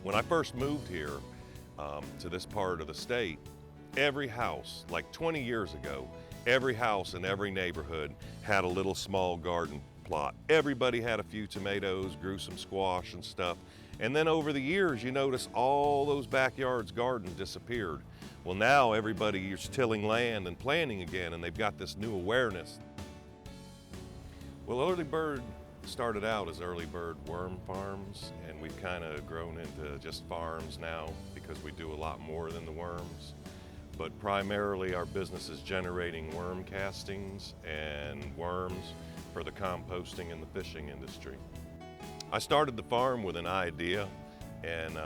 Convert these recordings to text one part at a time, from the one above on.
When I first moved here to this part of the state, every house, like 20 years ago, every house in every neighborhood had a little small garden plot. Everybody had a few tomatoes, grew some squash and stuff. And then over the years, you notice all those backyards garden disappeared. Well, now everybody is tilling land and planting again, and they've got this new awareness. Well, Early Bird started out as Early Bird Worm Farms, and we've kind of grown into just farms now because we do a lot more than the worms. But primarily our business is generating worm castings and worms for the composting and the fishing industry. I started the farm with an idea, and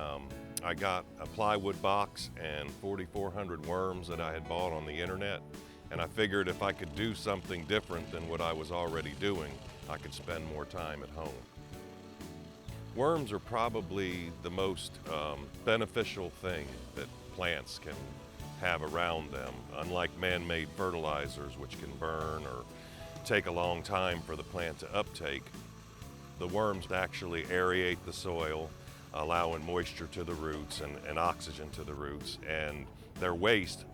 I got a plywood box and 4,400 worms that I had bought on the internet, and I figured if I could do something different than what I was already doing, I could spend more time at home. Worms are probably the most beneficial thing that plants can have around them, unlike man-made fertilizers which can burn or take a long time for the plant to uptake. The worms actually aerate the soil, allowing moisture to the roots and oxygen to the roots, and their waste,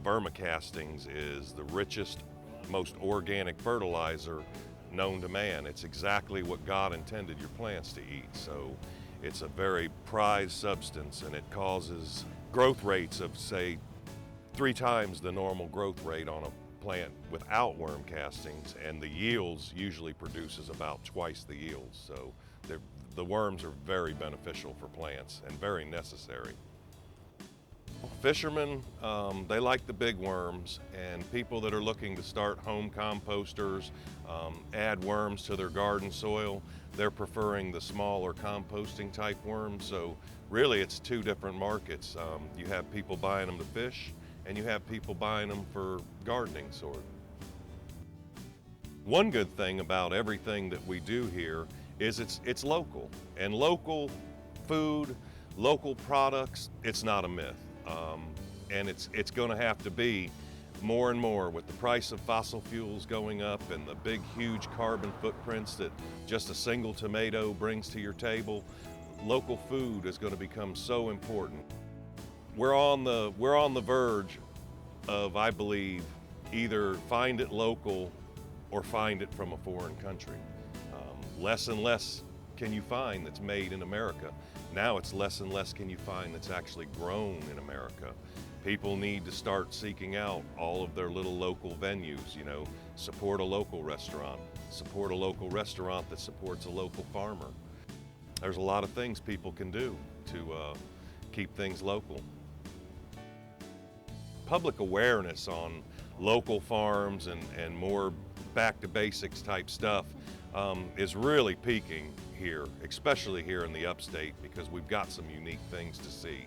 vermicastings, is the richest, most organic fertilizer known to man. It's exactly what God intended your plants to eat. So it's a very prized substance, and it causes growth rates of, say, 3 times the normal growth rate on a plant without worm castings, and the yields usually produces about twice the yields. So the worms are very beneficial for plants and very necessary. Fishermen, they like the big worms, and people that are looking to start home composters, add worms to their garden soil, they're preferring the smaller composting type worms. So really it's 2 different markets. You have people buying them to fish, and you have people buying them for gardening sort. One good thing about everything that we do here is it's local, and local food, local products, it's not a myth. And it's going to have to be more and more with the price of fossil fuels going up and the big, huge carbon footprints that just a single tomato brings to your table. Local food is going to become so important. We're on the verge of, I believe, either find it local or find it from a foreign country. Less and less can you find that's made in America. Now it's less and less can you find that's actually grown in America. People need to start seeking out all of their little local venues, you know, support a local restaurant that supports a local farmer. There's a lot of things people can do to keep things local. Public awareness on local farms and more back to basics type stuff is really peaking here, especially here in the upstate, because we've got some unique things to see.